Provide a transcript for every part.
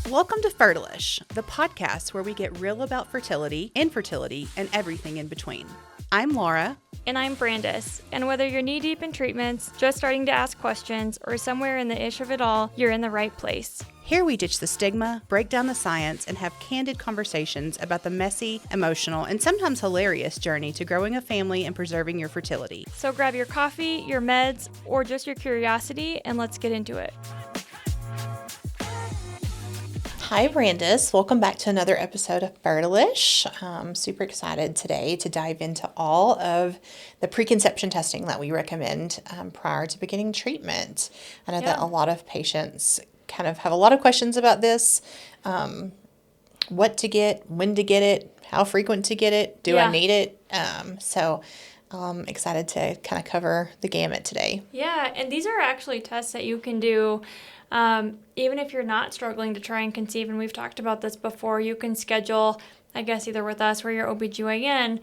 Welcome to Fertilish, the podcast where we get real about fertility, infertility, and everything in between. I'm Laura. And I'm Brandis. And whether you're knee-deep in treatments, just starting to ask questions, or somewhere in the ish of it all, you're in the right place. Here we ditch the stigma, break down the science, and have candid conversations about the messy, emotional, and sometimes hilarious journey to growing a family and preserving your fertility. So grab your coffee, your meds, or just your curiosity, and let's get into it. Hi, Brandis. Welcome back to another episode of Fertilish. I'm super excited today to dive into all of the preconception testing that we recommend prior to beginning treatment. I know that a lot of patients kind of have a lot of questions about this. What to get, when to get it, how frequent to get it, do I need it? So I'm excited to kind of cover the gamut today. Yeah, and these are actually tests that you can do even if you're not struggling to try and conceive, and we've talked about this before. You can schedule, I guess, either with us or your OBGYN,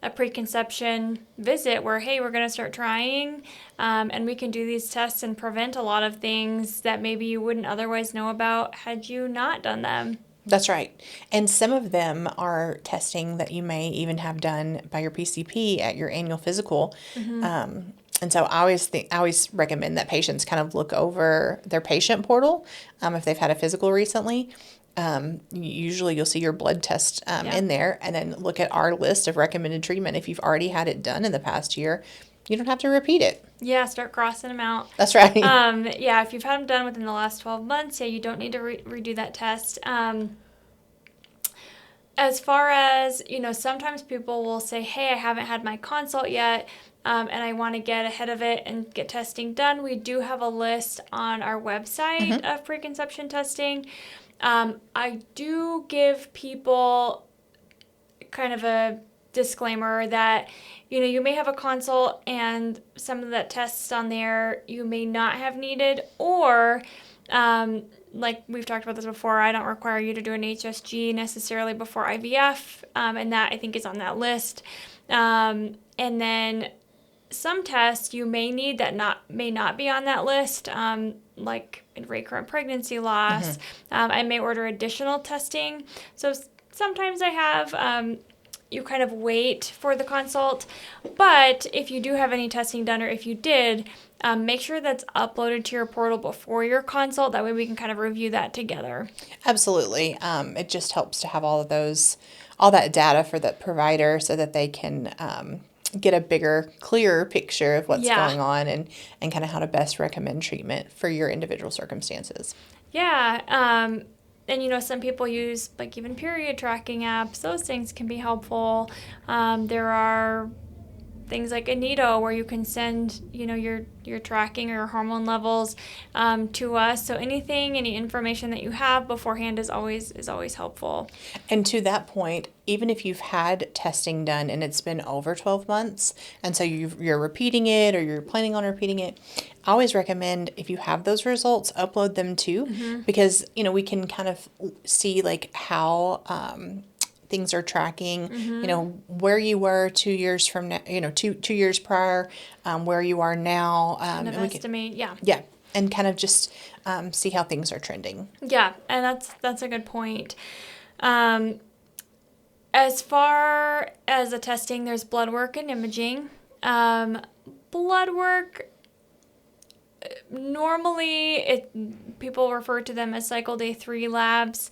a preconception visit where, hey, we're going to start trying, and we can do these tests and prevent a lot of things that maybe you wouldn't otherwise know about had you not done them. That's right. And some of them are testing that you may even have done by your PCP at your annual physical. Mm-hmm. And so I always recommend that patients kind of look over their patient portal if they've had a physical recently. Usually you'll see your blood test in there, and then look at our list of recommended treatment. If you've already had it done in the past year, you don't have to repeat it. Yeah, start crossing them out. That's right. If you've had them done within the last 12 months, you don't need to redo that test. As far as, sometimes people will say, hey, I haven't had my consult yet, and I want to get ahead of it and get testing done. We do have a list on our website of preconception testing. I do give people kind of a disclaimer that, you may have a consult and some of the tests on there you may not have needed, or like we've talked about this before, I don't require you to do an HSG necessarily before IVF, and that I think is on that list. And then some tests you may need that may not be on that list, like in recurrent pregnancy loss. I may order additional testing. So sometimes I have you kind of wait for the consult, but if you do have any testing done, or if you did, make sure that's uploaded to your portal before your consult. That way we can kind of review that together. Absolutely. It just helps to have all that data for the provider so that they can get a bigger, clearer picture of what's going on and kind of how to best recommend treatment for your individual circumstances. Yeah. And, some people use, like, even period tracking apps. Those things can be helpful. There are things like Anito where you can send, your tracking or your hormone levels to us. So any information that you have beforehand is always helpful. And to that point, even if you've had testing done and it's been over 12 months, and so you're repeating it or you're planning on repeating it, I always recommend, if you have those results, upload them too, because, we can kind of see like how things are tracking, where you were 2 years from now, 2 years prior, where you are now. Kind of estimate, Yeah, and kind of just see how things are trending. Yeah, and that's a good point. As far as the testing, there's blood work and imaging. Blood work, normally people refer to them as cycle day 3 labs,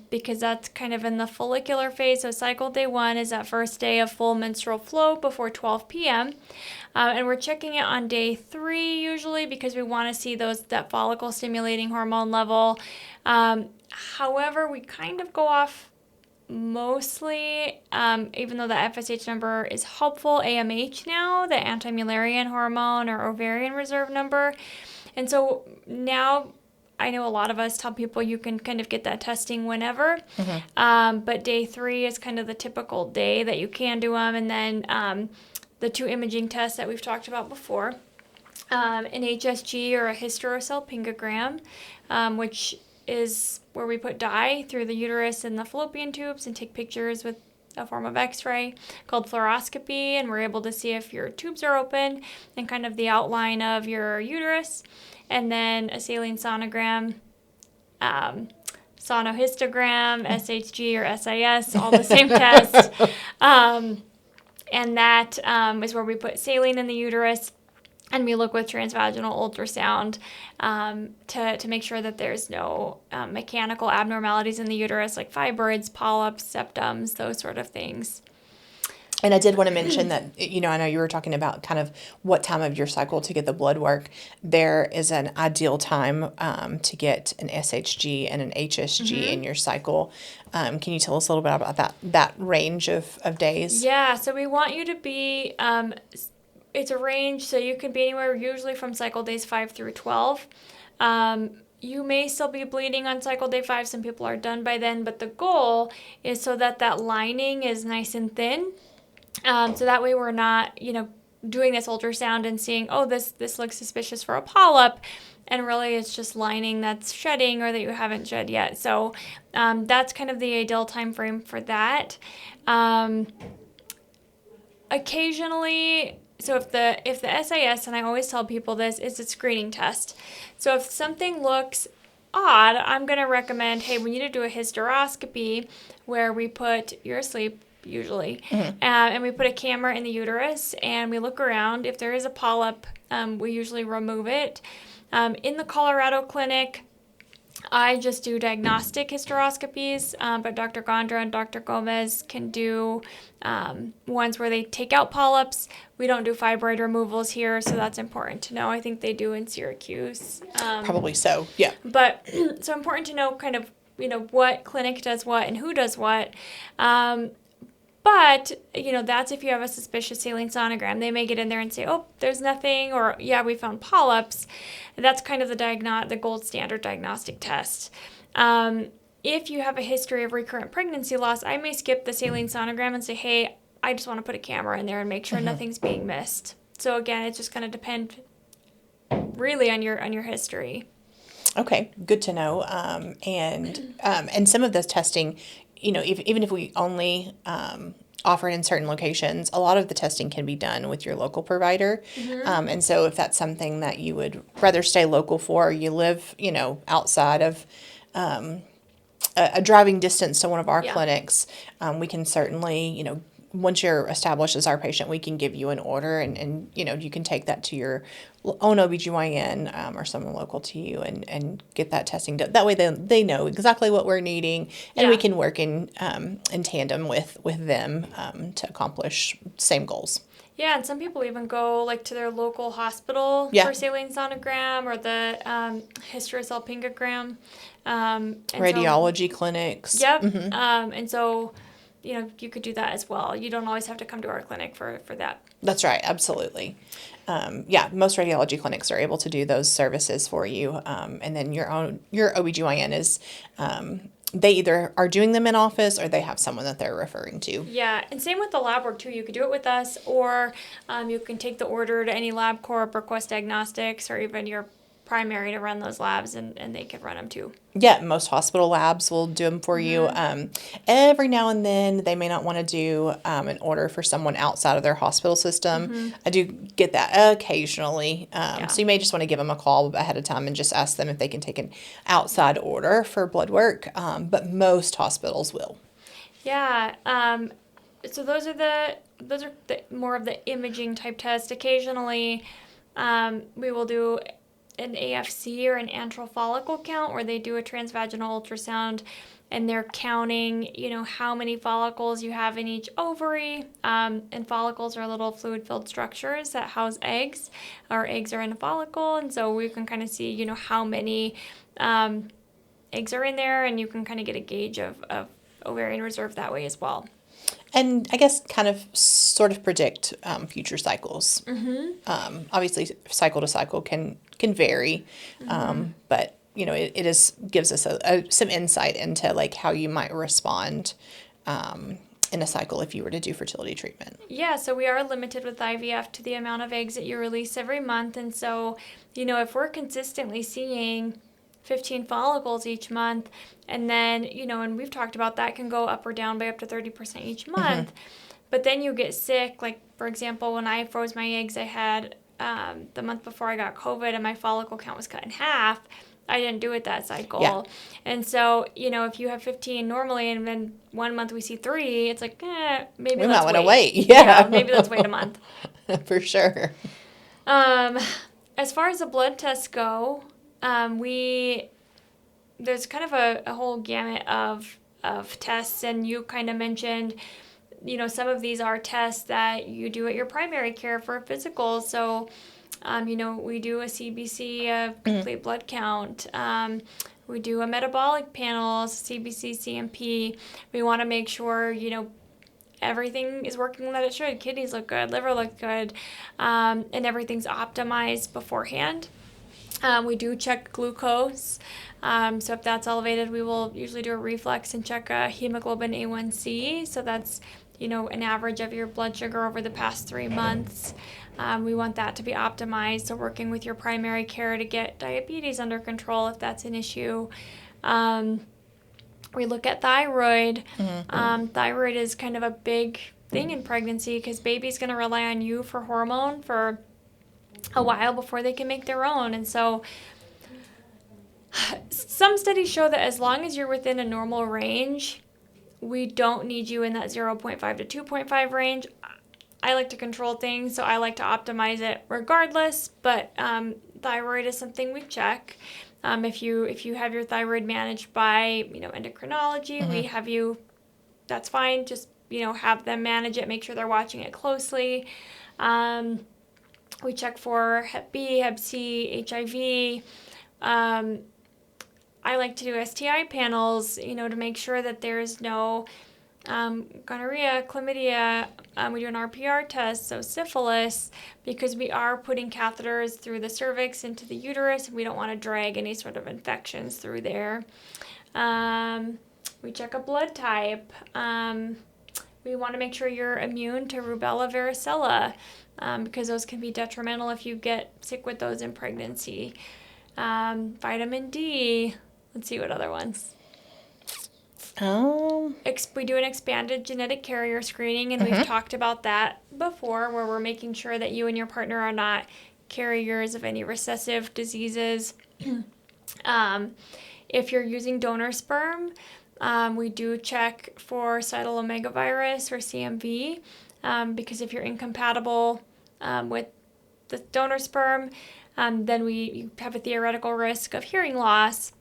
because that's kind of in the follicular phase. So cycle day 1 is that first day of full menstrual flow before 12 p.m. And we're checking it on day 3 usually because we want to see that follicle stimulating hormone level. However, we kind of go off mostly, even though the FSH number is helpful, AMH now, the anti-Mullerian hormone or ovarian reserve number. And so now I know a lot of us tell people you can kind of get that testing whenever, but day 3 is kind of the typical day that you can do them. And then the 2 imaging tests that we've talked about before, an HSG or a hysterosalpingogram, which is where we put dye through the uterus and the fallopian tubes and take pictures with a form of x-ray called fluoroscopy, and we're able to see if your tubes are open and kind of the outline of your uterus. And then a saline sonogram, sonohistogram, SHG or SIS, all the same test. And that is where we put saline in the uterus, and we look with transvaginal ultrasound to make sure that there's no mechanical abnormalities in the uterus, like fibroids, polyps, septums, those sort of things. And I did want to mention that, I know you were talking about kind of what time of your cycle to get the blood work. There is an ideal time to get an SHG and an HSG in your cycle. Can you tell us a little bit about that range of days? Yeah, so we want you to be, it's a range, so you can be anywhere usually from cycle days 5 through 12. You may still be bleeding on cycle day 5. Some people are done by then, but the goal is so that lining is nice and thin. So that way we're not, doing this ultrasound and seeing, oh, this looks suspicious for a polyp, and really it's just lining that's shedding or that you haven't shed yet. So that's kind of the ideal time frame for that. Occasionally, so if the SIS, and I always tell people this, is a screening test. So if something looks odd, I'm going to recommend, hey, we need to do a hysteroscopy where we put, you're asleep usually, and we put a camera in the uterus and we look around. If there is a polyp, we usually remove it. In the Colorado clinic, I just do diagnostic hysteroscopies, but Dr. Gondra and Dr. Gomez can do ones where they take out polyps. We don't do fibroid removals here, so that's important to know. I think they do in Syracuse. Probably so, yeah. But so important to know kind of, what clinic does what and who does what. But, that's if you have a suspicious saline sonogram. They may get in there and say, oh, there's nothing, or, yeah, we found polyps. And that's kind of the gold standard diagnostic test. If you have a history of recurrent pregnancy loss, I may skip the saline sonogram and say, hey, I just want to put a camera in there and make sure nothing's being missed. So, again, it's just going to depend really on your history. Okay, good to know. And some of this testing, even if we only offer it in certain locations, a lot of the testing can be done with your local provider. And so if that's something that you would rather stay local for, or you live, outside of a driving distance to one of our clinics, we can certainly, once you're established as our patient, we can give you an order and you can take that to your own OBGYN or someone local to you and get that testing done. That way they know exactly what we're needing, and we can work in tandem with them to accomplish same goals. Yeah, and some people even go to their local hospital for saline sonogram or the hysterosalpingogram. Radiology clinics. Yep. And so you could do that as well. You don't always have to come to our clinic for that. That's right. Absolutely. Most radiology clinics are able to do those services for you. And then your OBGYN is, they either are doing them in office or they have someone that they're referring to. Yeah. And same with the lab work too. You could do it with us, or you can take the order to any LabCorp or Quest Diagnostics or even your primary to run those labs, and they could run them too. Yeah, most hospital labs will do them for you. Every now and then, they may not want to do an order for someone outside of their hospital system. I do get that occasionally. So you may just want to give them a call ahead of time and just ask them if they can take an outside order for blood work. But most hospitals will. Yeah. So those are the more of the imaging type tests. Occasionally, we will do an AFC or an antral follicle count, where they do a transvaginal ultrasound and they're counting, how many follicles you have in each ovary. And follicles are little fluid-filled structures that house eggs. Our eggs are in a follicle, and so we can kind of see, how many eggs are in there, and you can kind of get a gauge of ovarian reserve that way as well. And I guess kind of sort of predict future cycles. Obviously, cycle to cycle can vary, but it gives us some insight into how you might respond in a cycle if you were to do fertility treatment. Yeah, so we are limited with IVF to the amount of eggs that you release every month, and so if we're consistently seeing 15 follicles each month, and then, and we've talked about that can go up or down by up to 30% each month, but then you get sick. For example, when I froze my eggs, I had the month before I got COVID, and my follicle count was cut in half. I didn't do it that cycle. Yeah. And so, if you have 15 normally and then 1 month we see 3, it's like, maybe We let's might want to wait. wait. Yeah. Maybe let's wait a month. For sure. As far as the blood tests go, there's kind of a whole gamut of tests, and you kind of mentioned, some of these are tests that you do at your primary care for a physical. So, we do a CBC, a complete blood count. We do a metabolic panel, CBC, CMP. We want to make sure, everything is working that it should. Kidneys look good, liver look good, and everything's optimized beforehand. We do check glucose. So if that's elevated, we will usually do a reflex and check a hemoglobin A1C. So that's, an average of your blood sugar over the past 3 months. We want that to be optimized. So working with your primary care to get diabetes under control if that's an issue. We look at thyroid. Thyroid is kind of a big thing in pregnancy because baby's going to rely on you for hormone for a while before they can make their own. And so some studies show that as long as you're within a normal range, we don't need you in that 0.5 to 2.5 range. I like to control things, so I like to optimize it regardless, but thyroid is something we check. If you have your thyroid managed by, endocrinology, we have you, that's fine. Just, have them manage it, make sure they're watching it closely. We check for Hep B, Hep C, HIV. I like to do STI panels, to make sure that there's no gonorrhea, chlamydia. We do an RPR test, so syphilis, because we are putting catheters through the cervix into the uterus, and we don't want to drag any sort of infections through there. We check a blood type. We want to make sure you're immune to rubella, varicella, because those can be detrimental if you get sick with those in pregnancy. Vitamin D. Let's see what other ones. We do an expanded genetic carrier screening, and we've talked about that before, where we're making sure that you and your partner are not carriers of any recessive diseases. If you're using donor sperm, we do check for cytomegalovirus or CMV, because if you're incompatible with the donor sperm, then you have a theoretical risk of hearing loss.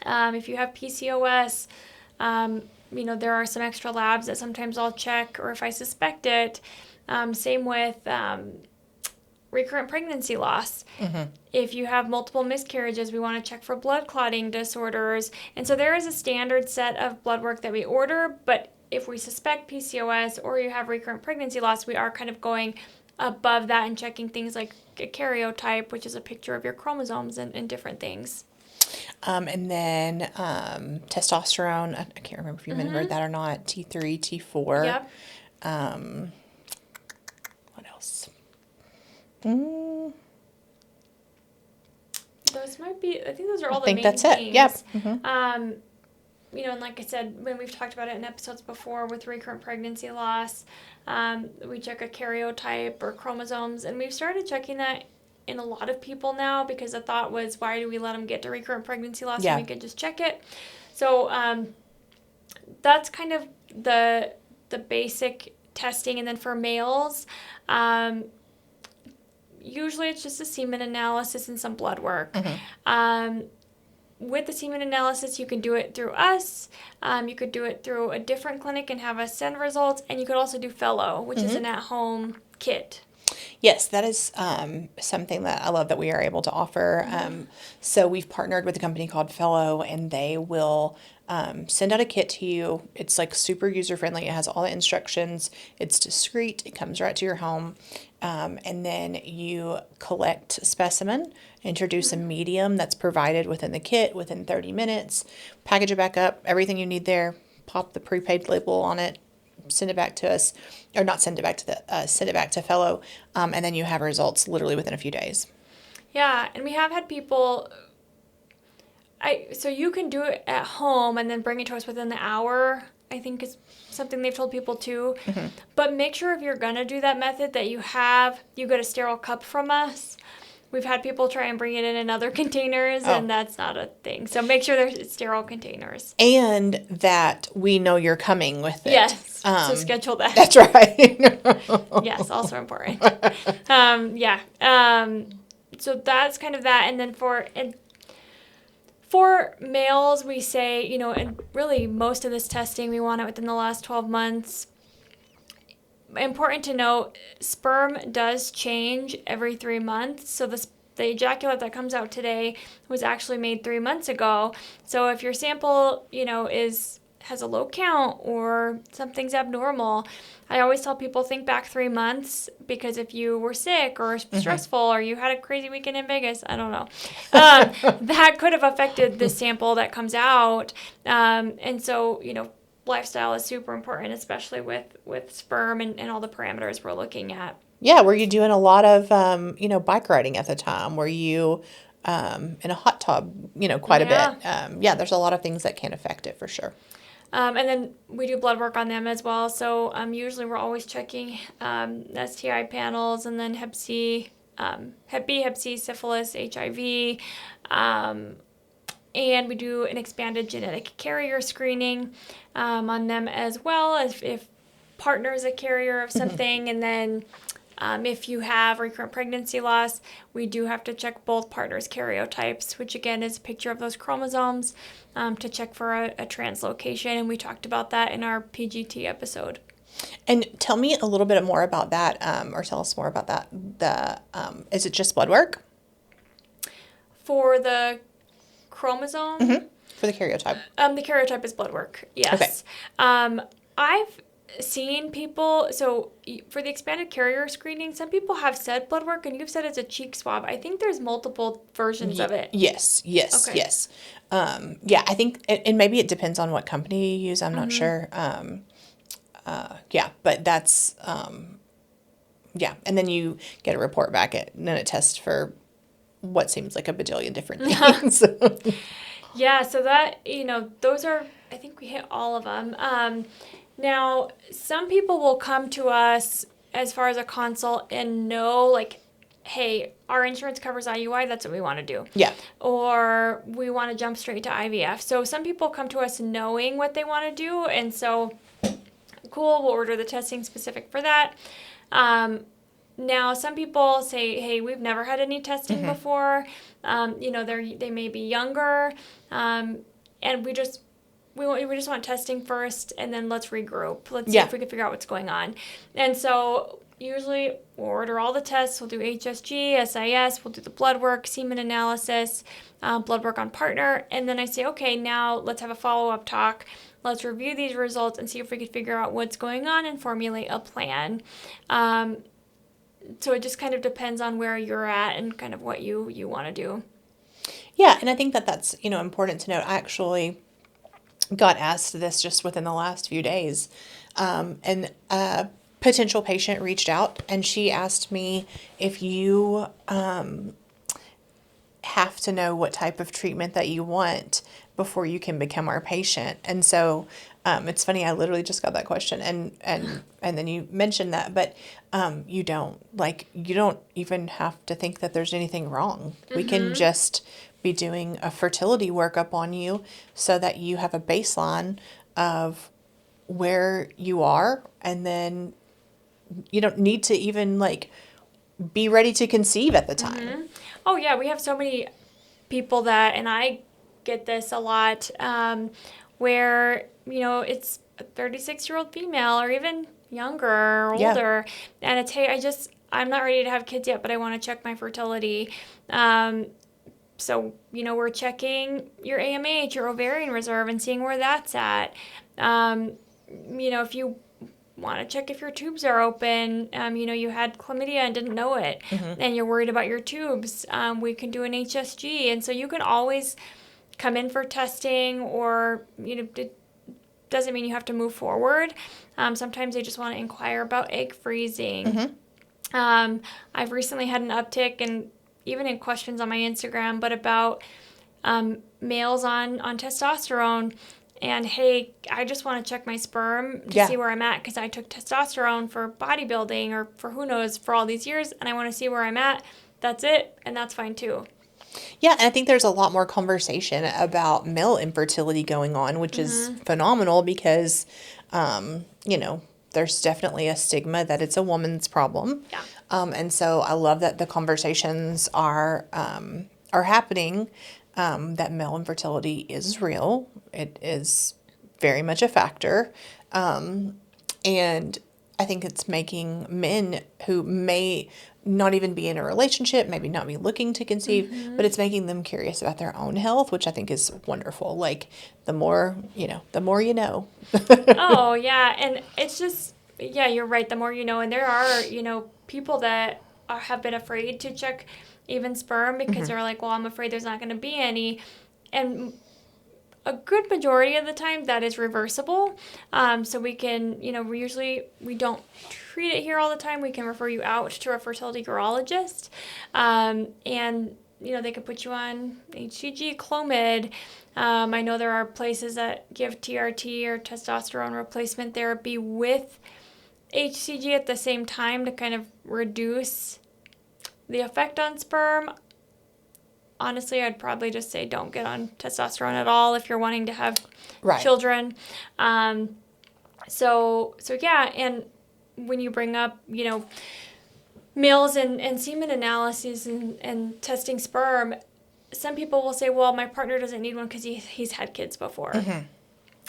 If you have PCOS, there are some extra labs that sometimes I'll check, or if I suspect it. Same with recurrent pregnancy loss. If you have multiple miscarriages, we want to check for blood clotting disorders. And so there is a standard set of blood work that we order, but if we suspect PCOS or you have recurrent pregnancy loss, we are kind of going above that and checking things like a karyotype, which is a picture of your chromosomes and different things. And then testosterone, I can't remember if you remembered that or not, T3, T4. Yep. What else? Those might be, I think those are all I the think main that's things. it. Yep. And like I said, when we've talked about it in episodes before with recurrent pregnancy loss, we check a karyotype or chromosomes, and we've started checking that in a lot of people now, because the thought was, why do we let them get to recurrent pregnancy loss when we could just check it? So that's kind of the basic testing. And then for males, usually it's just a semen analysis and some blood work. With the semen analysis, you can do it through us. You could do it through a different clinic and have us send results. And you could also do Fellow, which is an at-home kit. Yes, that is something that I love that we are able to offer. So we've partnered with a company called Fellow, and they will send out a kit to you. It's like super user-friendly. It has all the instructions. It's discreet. It comes right to your home. And then you collect a specimen, introduce a medium that's provided within the kit within 30 minutes, package it back up, everything you need there, pop the prepaid label on it, send it back to us, or not send it back to send it back to Fellow, and then you have results literally within a few days. Yeah, and we have had people. So you can do it at home and then bring it to us within the hour. I think is something they've told people too. But make sure if you're gonna do that method that you get a sterile cup from us. we've had people try and bring it in other containers, Oh. and that's not a thing. So make sure they're sterile containers. And that we know you're coming with it. Yes. So schedule that. That's right. Yes, also important. So that's kind of that. And then for males, we say, and really most of this testing, we want it within the last 12 months. Important to note, sperm does change every 3 months. So the ejaculate that comes out today was actually made 3 months ago. So if your sample, has a low count or something's abnormal, I always tell people think back 3 months, because if you were sick or stressful or you had a crazy weekend in Vegas, I don't know, that could have affected the sample that comes out. And so, lifestyle is super important, especially with sperm and all the parameters we're looking at. Yeah, were you doing a lot of, bike riding at the time? Were you in a hot tub, quite a bit? There's a lot of things that can affect it for sure. And then we do blood work on them as well. So usually we're always checking STI panels, and then Hep C, Hep B, Hep C, syphilis, HIV. And we do an expanded genetic carrier screening on them as well, if partner is a carrier of something. And then if you have recurrent pregnancy loss, we do have to check both partners' karyotypes, which again is a picture of those chromosomes, to check for a translocation. And we talked about that in our PGT episode. And tell me a little bit more about that, or tell us more about that. Is it just blood work? For the chromosome? Mm-hmm. For the karyotype. The karyotype is blood work, yes. Okay. I've seen people, so for the expanded carrier screening, some people have said blood work, and you've said it's a cheek swab. I think there's multiple versions of it. Yes. Okay. Yes. I think, and maybe it depends on what company you use. I'm not sure. But that's, and then you get a report back, and then it tests for what seems like a bajillion different things. Yeah, so that, those are, I think we hit all of them. Now, some people will come to us as far as a consult and know, like, hey, our insurance covers IUI, that's what we want to do. Yeah. Or we want to jump straight to IVF. So some people come to us knowing what they want to do, and so, cool, we'll order the testing specific for that. Now, some people say, hey, we've never had any testing before. They may be younger, and we just want testing first, and then let's regroup. Let's see if we can figure out what's going on. And so usually we'll order all the tests. We'll do HSG, SIS, we'll do the blood work, semen analysis, blood work on partner. And then I say, okay, now let's have a follow-up talk. Let's review these results and see if we can figure out what's going on and formulate a plan. So it just kind of depends on where you're at and kind of what you want to do. Yeah, and I think that's, important to note. I actually got asked this just within the last few days. And a potential patient reached out, and she asked me if you have to know what type of treatment that you want before you can become our patient. And so it's funny, I literally just got that question, and then you mentioned that, but you don't even have to think that there's anything wrong. We can just be doing a fertility workup on you so that you have a baseline of where you are, and then you don't need to even be ready to conceive at the time. Oh yeah, we have so many people that, and I get this a lot, where it's a 36-year-old female or even younger or older, and it's, hey, I'm not ready to have kids yet, but I want to check my fertility. So, we're checking your AMH, your ovarian reserve, and seeing where that's at. If you want to check if your tubes are open, you had chlamydia and didn't know it, and you're worried about your tubes, we can do an HSG. And so you can always come in for testing, or, it doesn't mean you have to move forward. Sometimes they just want to inquire about egg freezing. I've recently had an uptick, and even in questions on my Instagram, but about males on testosterone. And, hey, I just want to check my sperm to see where I'm at, because I took testosterone for bodybuilding or for who knows for all these years, and I want to see where I'm at. that's it, and that's fine too. Yeah, and I think there's a lot more conversation about male infertility going on, which is phenomenal because, there's definitely a stigma that it's a woman's problem. Yeah. And so I love that the conversations are happening, that male infertility is real. It is very much a factor. And I think it's making men who may not even be in a relationship, maybe not be looking to conceive, but it's making them curious about their own health, which I think is wonderful. Like the more you know. Oh, yeah. And it's just, yeah, you're right. The more you know. And there are, people that have been afraid to check even sperm because they're like, well, I'm afraid there's not going to be any. And a good majority of the time that is reversible. So we can, we don't treat it here all the time. We can refer you out to a fertility urologist. And, they can put you on HCG, Clomid. I know there are places that give TRT or testosterone replacement therapy with HCG at the same time to kind of reduce the effect on sperm. Honestly, I'd probably just say don't get on testosterone at all if you're wanting to have children. So yeah, and when you bring up, males and semen analysis and testing sperm, some people will say, well, my partner doesn't need one because he's had kids before.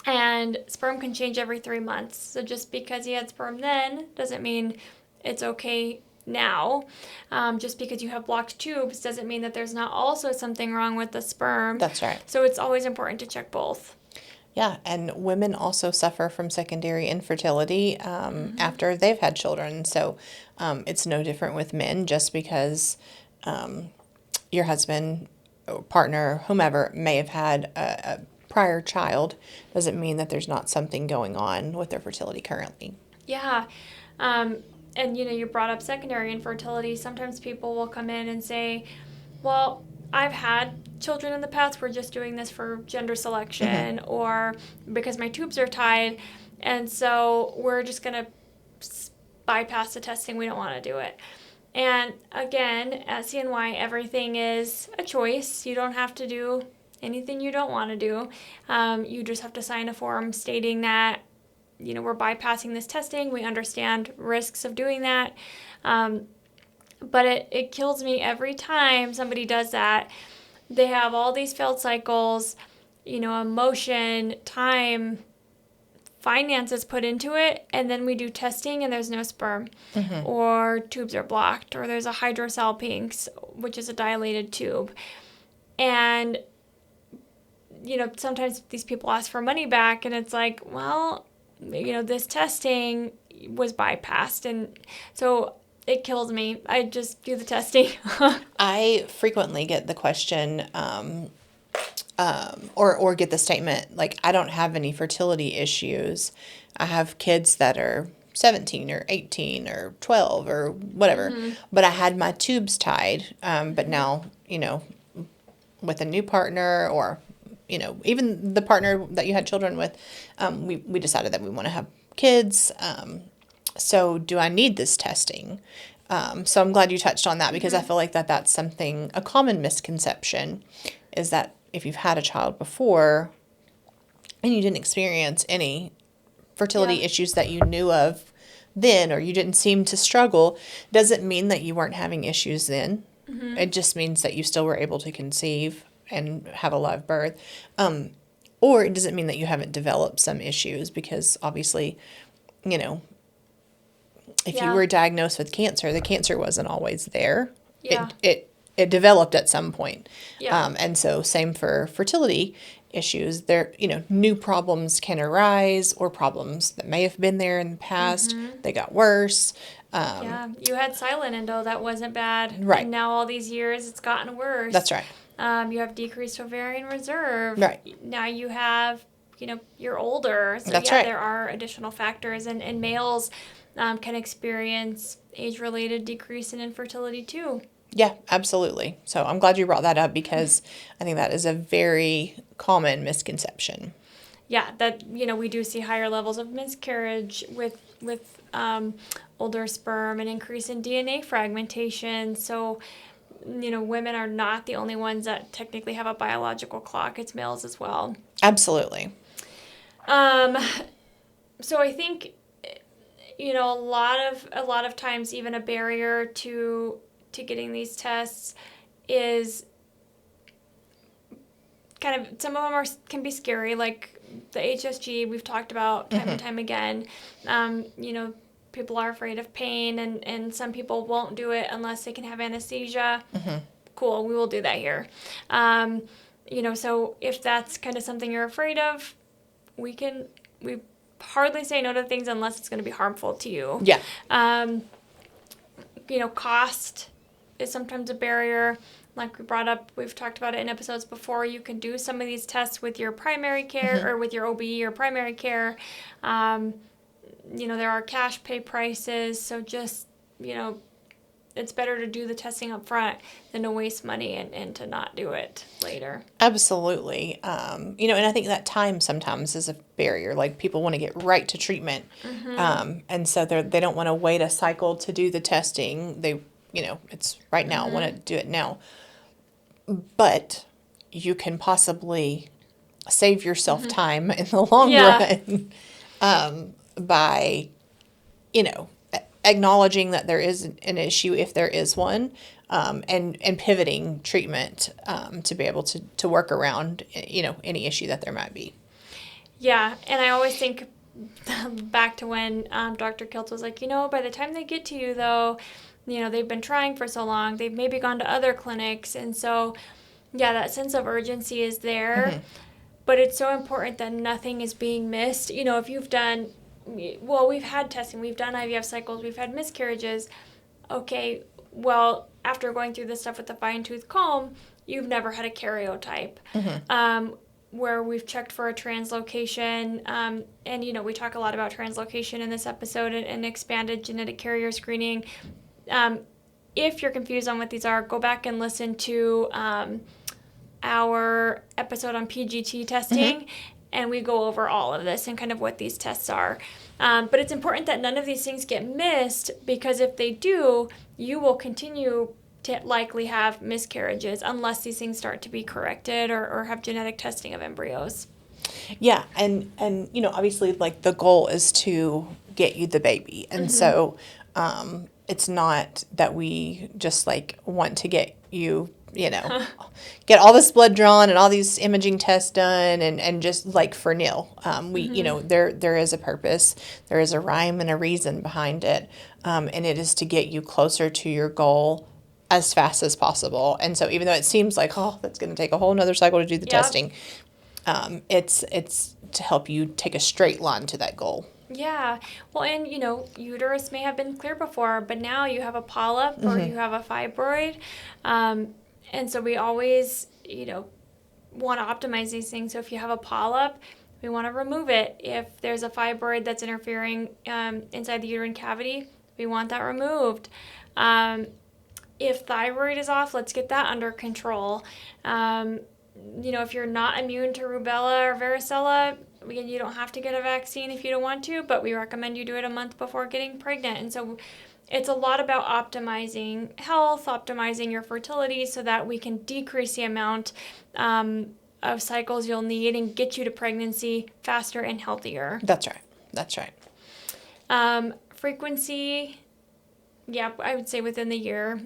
And sperm can change every 3 months. So just because he had sperm then doesn't mean it's okay now. Just because you have blocked tubes doesn't mean that there's not also something wrong with the sperm. That's right. So it's always important to check both. Yeah, and women also suffer from secondary infertility after they've had children. So it's no different with men. Just because your husband, partner, whomever may have had a prior child doesn't mean that there's not something going on with their fertility currently. Yeah. And, you brought up secondary infertility. Sometimes people will come in and say, well, I've had children in the past. We're just doing this for gender selection or because my tubes are tied. And so we're just going to bypass the testing. We don't want to do it. And again, at CNY, everything is a choice. You don't have to do anything you don't want to do. You just have to sign a form stating that we're bypassing this testing. We understand risks of doing that. But it kills me every time somebody does that. They have all these failed cycles, emotion, time, finances put into it, and then we do testing and there's no sperm, or tubes are blocked, or there's a hydrosalpinx, which is a dilated tube. And, sometimes these people ask for money back, and it's like, well, this testing was bypassed. And so it kills me. I just do the testing. I frequently get the question or get the statement, like, I don't have any fertility issues. I have kids that are 17 or 18 or 12 or whatever, but I had my tubes tied. But now, with a new partner or, even the partner that you had children with, we decided that we want to have kids. So do I need this testing? So I'm glad you touched on that because I feel like that's something, a common misconception is that if you've had a child before and you didn't experience any fertility issues that you knew of then, or you didn't seem to struggle, doesn't mean that you weren't having issues then. It just means that you still were able to conceive and have a live birth. Or it doesn't mean that you haven't developed some issues because obviously, if you were diagnosed with cancer, the cancer wasn't always there. Yeah. It developed at some point. Yeah. And so same for fertility issues. There, new problems can arise or problems that may have been there in the past. They got worse. You had silent endo that wasn't bad. Right. And now all these years it's gotten worse. That's right. You have decreased ovarian reserve. Right. Now you have, you're older. So That's right. There are additional factors and males can experience age-related decrease in infertility too. Yeah, absolutely. So I'm glad you brought that up because I think that is a very common misconception. Yeah, that, we do see higher levels of miscarriage with older sperm and increase in DNA fragmentation. So women are not the only ones that technically have a biological clock. It's males as well. Absolutely. So I think, a lot of times even a barrier to getting these tests is kind of, some of them can be scary, like the HSG we've talked about time and time again. People are afraid of pain, and some people won't do it unless they can have anesthesia. Cool, we will do that here. So if that's kind of something you're afraid of, we hardly say no to things unless it's going to be harmful to you. Yeah. Cost is sometimes a barrier. Like we brought up, we've talked about it in episodes before. You can do some of these tests with your primary care or with your OB or primary care. There are cash pay prices. So just, it's better to do the testing up front than to waste money and to not do it later. Absolutely. And I think that time sometimes is a barrier. Like people want to get right to treatment. And so they don't want to wait a cycle to do the testing. They, it's right now, want to do it now. But you can possibly save yourself time in the long run by, acknowledging that there is an issue if there is one, and pivoting treatment to be able to work around, any issue that there might be. Yeah, and I always think back to when Dr. Kiltz was like, by the time they get to you, though, they've been trying for so long, they've maybe gone to other clinics, and so, that sense of urgency is there, but it's so important that nothing is being missed. If you've done, we've had testing, we've done IVF cycles, we've had miscarriages, okay, well, after going through this stuff with the fine-tooth comb, you've never had a karyotype. Where we've checked for a translocation, and we talk a lot about translocation in this episode and expanded genetic carrier screening. If you're confused on what these are, go back and listen to our episode on PGT testing, and we go over all of this and kind of what these tests are. But it's important that none of these things get missed, because if they do, you will continue to likely have miscarriages unless these things start to be corrected or have genetic testing of embryos. Yeah, and obviously, like, the goal is to get you the baby, and so it's not that we just want to get you, get all this blood drawn and all these imaging tests done and just for nil. There is a purpose, there is a rhyme and a reason behind it, and it is to get you closer to your goal as fast as possible. And so even though it seems like, that's going to take a whole nother cycle to do the testing, it's to help you take a straight line to that goal. Yeah. Well, and, uterus may have been clear before, but now you have a polyp or you have a fibroid. And so we always, want to optimize these things. So if you have a polyp, we want to remove it. If there's a fibroid that's interfering inside the uterine cavity, we want that removed. If thyroid is off, let's get that under control. If you're not immune to rubella or varicella, again, you don't have to get a vaccine if you don't want to, but we recommend you do it a month before getting pregnant. And so it's a lot about optimizing health, optimizing your fertility so that we can decrease the amount of cycles you'll need and get you to pregnancy faster and healthier. That's right. Frequency, I would say within the year.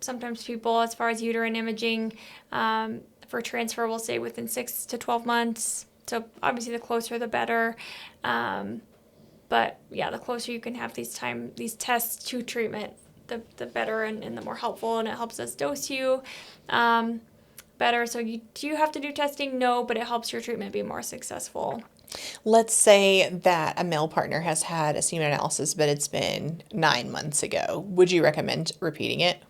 Sometimes people, as far as uterine imaging, for transfer, will say within 6 to 12 months. So obviously the closer the better. But the closer you can have these tests to treatment, the better and the more helpful, and it helps us dose you better. So do you have to do testing? No, but it helps your treatment be more successful. Let's say that a male partner has had a semen analysis, but it's been 9 months ago. Would you recommend repeating it?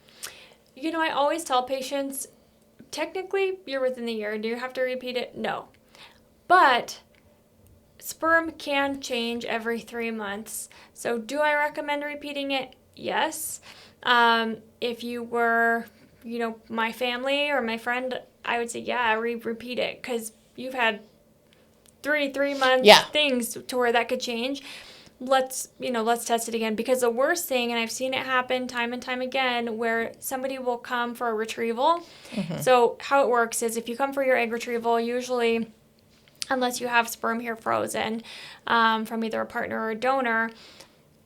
I always tell patients, technically, you're within the year. Do you have to repeat it? No. But sperm can change every 3 months. So do I recommend repeating it? Yes. If you were, my family or my friend, I would say, repeat it, because you've had 3 month things to where that could change. let's test it again. Because the worst thing, and I've seen it happen time and time again, where somebody will come for a retrieval. So how it works is if you come for your egg retrieval, usually, unless you have sperm here frozen from either a partner or a donor,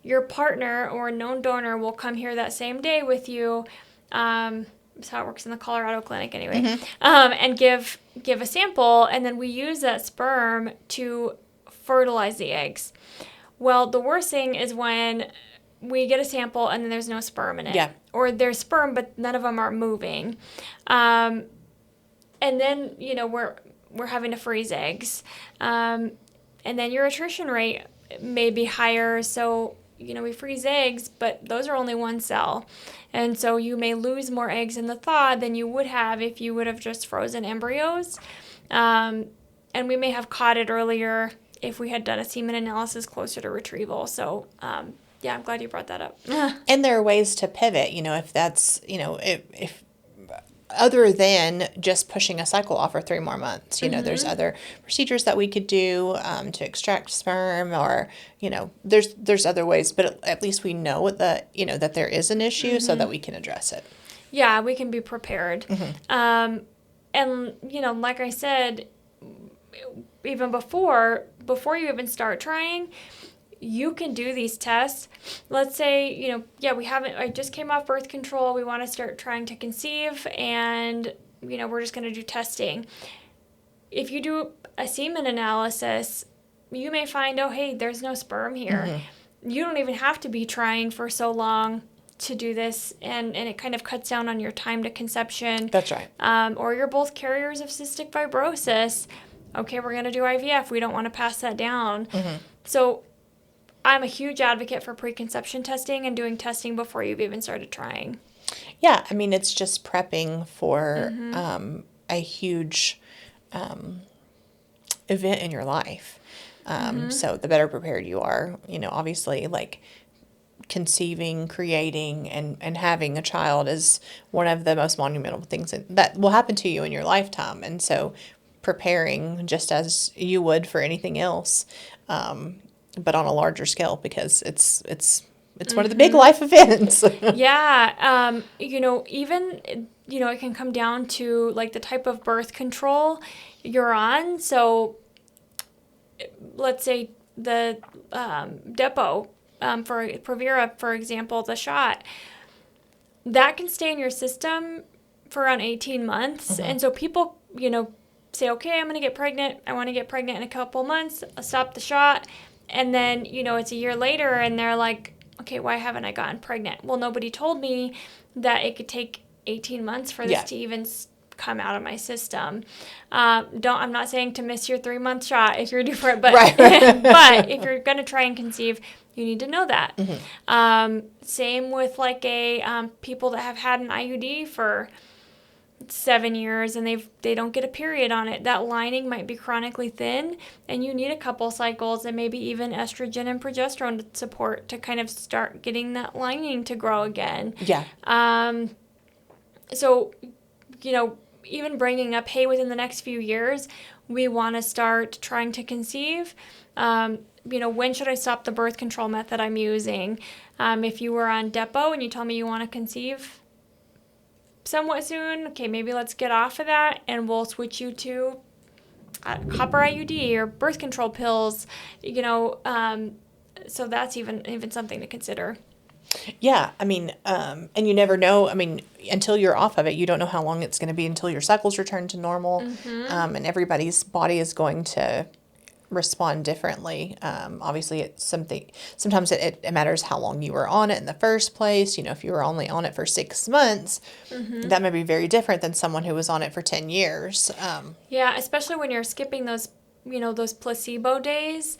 your partner or a known donor will come here that same day with you. That's how it works in the Colorado clinic anyway. And give a sample, and then we use that sperm to fertilize the eggs. Well, the worst thing is when we get a sample and then there's no sperm in it. Yeah. Or there's sperm, but none of them are moving. And then, we're having to freeze eggs. And then your attrition rate may be higher. So, we freeze eggs, but those are only one cell. And so you may lose more eggs in the thaw than you would have if you would have just frozen embryos. And we may have caught it earlier if we had done a semen analysis closer to retrieval. So, I'm glad you brought that up. And there are ways to pivot, if that's, if other than just pushing a cycle off for 3 more months, there's other procedures that we could do to extract sperm, or, there's other ways, but at least we know that there is an issue so that we can address it. Yeah, we can be prepared. And, like I said, even before you even start trying, you can do these tests. Let's say, I just came off birth control. We want to start trying to conceive, and, we're just going to do testing. If you do a semen analysis, you may find, oh, hey, there's no sperm here. You don't even have to be trying for so long to do this, and it kind of cuts down on your time to conception. That's right. Or you're both carriers of cystic fibrosis. Okay, we're going to do IVF. We don't want to pass that down. So I'm a huge advocate for preconception testing and doing testing before you've even started trying. Yeah, I mean, it's just prepping for a huge event in your life. So the better prepared you are, obviously, like conceiving, creating, and having a child is one of the most monumental things that will happen to you in your lifetime. And so preparing just as you would for anything else, but on a larger scale, because it's one of the big life events. Yeah. Even, it can come down to like the type of birth control you're on. So let's say the Depo, for Provera, for example, the shot, that can stay in your system for around 18 months. And so people, say, okay, I'm going to get pregnant. I want to get pregnant in a couple months. I'll stop the shot. And then, it's a year later and they're like, okay, why haven't I gotten pregnant? Well, nobody told me that it could take 18 months for this to even come out of my system. I'm not saying to miss your 3-month shot if you're due for it, but, but if you're going to try and conceive, you need to know that. Same with like people that have had an IUD for 7 years and they don't get a period on it. That lining might be chronically thin, and you need a couple cycles and maybe even estrogen and progesterone support to kind of start getting that lining to grow again. So, even bringing up, hey, within the next few years, we want to start trying to conceive. When should I stop the birth control method I'm using? If you were on Depo and you tell me you want to conceive somewhat soon, okay, maybe let's get off of that and we'll switch you to copper IUD or birth control pills, so that's even something to consider. Yeah, I mean, and you never know. I mean, until you're off of it, you don't know how long it's going to be until your cycles return to normal. And everybody's body is going to respond differently. Obviously, it's something. Sometimes it matters how long you were on it in the first place. If you were only on it for 6 months, that may be very different than someone who was on it for 10 years. Yeah, especially when you're skipping those, those placebo days.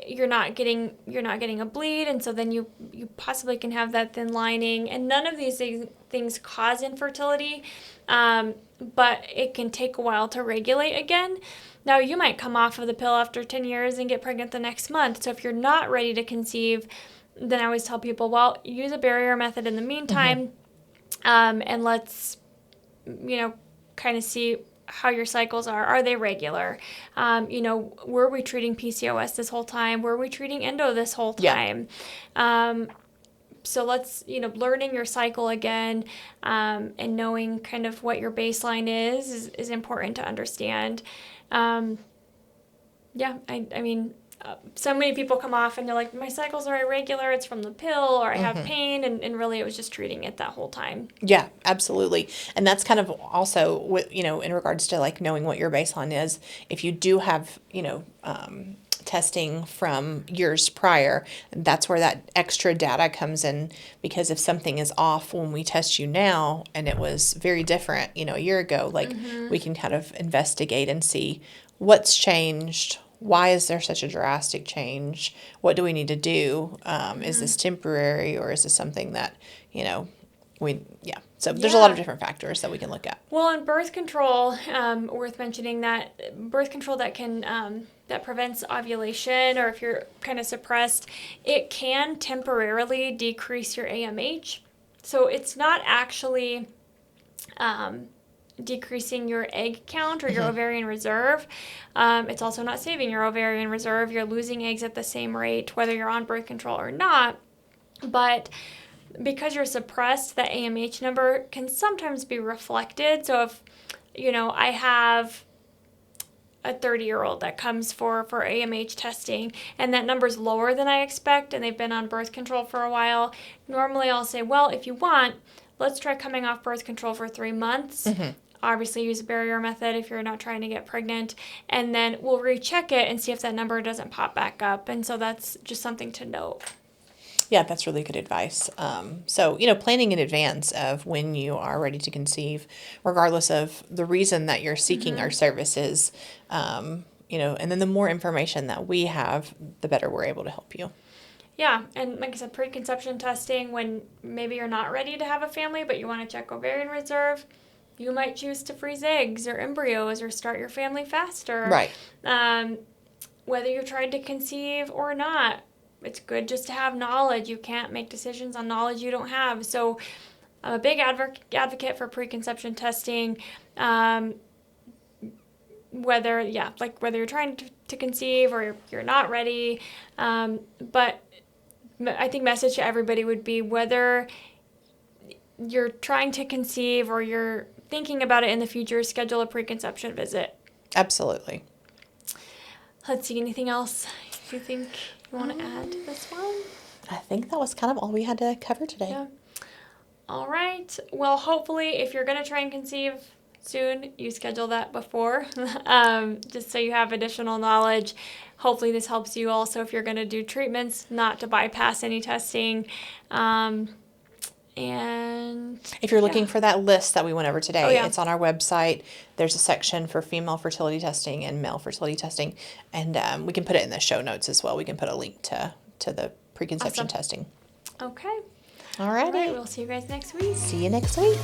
You're not getting a bleed, and so then you possibly can have that thin lining. And none of these things cause infertility, but it can take a while to regulate again. Now, you might come off of the pill after 10 years and get pregnant the next month. So if you're not ready to conceive, then I always tell people, well, use a barrier method in the meantime, and let's, kind of see how your cycles are. Are they regular? Were we treating PCOS this whole time? Were we treating endo this whole time? So let's, learning your cycle again, and knowing kind of what your baseline is important to understand. I mean, so many people come off and they're like, my cycles are irregular, it's from the pill, or I have pain, and really it was just treating it that whole time. Yeah, absolutely. And that's kind of also, in regards to like knowing what your baseline is. If you do have, testing from years prior, that's where that extra data comes in, because if something is off when we test you now and it was very different, a year ago, like we can kind of investigate and see what's changed. Why is there such a drastic change? What do we need to do? Is this temporary, or is this something that, so there's a lot of different factors that we can look at. Well, in birth control, worth mentioning that birth control that can, that prevents ovulation, or if you're kind of suppressed, it can temporarily decrease your AMH. So it's not actually decreasing your egg count or your ovarian reserve. It's also not saving your ovarian reserve. You're losing eggs at the same rate, whether you're on birth control or not. But because you're suppressed, the AMH number can sometimes be reflected. So if, I have a 30-year-old that comes for AMH testing, and that number's lower than I expect, and they've been on birth control for a while, normally I'll say, well, if you want, let's try coming off birth control for 3 months. Obviously use a barrier method if you're not trying to get pregnant, and then we'll recheck it and see if that number doesn't pop back up. And so that's just something to note. Yeah, that's really good advice. So, planning in advance of when you are ready to conceive, regardless of the reason that you're seeking our services, and then the more information that we have, the better we're able to help you. Yeah, and like I said, preconception testing, when maybe you're not ready to have a family, but you want to check ovarian reserve, you might choose to freeze eggs or embryos or start your family faster. Right. Whether you're trying to conceive or not, it's good just to have knowledge. You can't make decisions on knowledge you don't have. So I'm a big advocate for preconception testing, whether you're trying to conceive or you're not ready. But I think message to everybody would be, whether you're trying to conceive or you're thinking about it in the future, schedule a preconception visit. Absolutely. Let's see, anything else you think you want to add to this one? I think that was kind of all we had to cover today. Yeah. All right. Well, hopefully, if you're going to try and conceive soon, you schedule that before, just so you have additional knowledge. Hopefully, this helps you also if you're going to do treatments, not to bypass any testing. And if you're looking for that list that we went over today, it's on our website. There's a section for female fertility testing and male fertility testing, and we can put it in the show notes as well. We can put a link to the preconception testing. Okay. All right. We'll see you guys next week. See you next week.